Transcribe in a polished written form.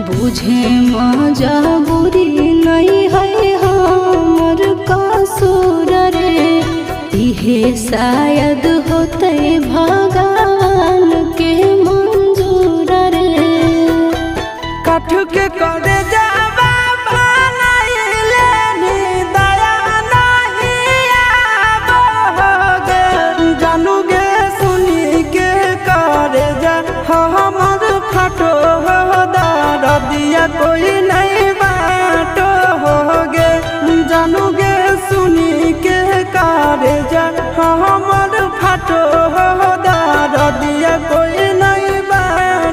बुझे मजबूरी नहीं है हमर कसूर रे। इहे शायद होते भगवान के मंजूर रे। कठ के करे जावा बनाइले नी दया नहीं आबोगे। जानूगे सुनी के करे जा हमर फटो दिया कोई नहीं बाटो होगे। जानूगे सुनी के करे जा हमर फटो दिया कोई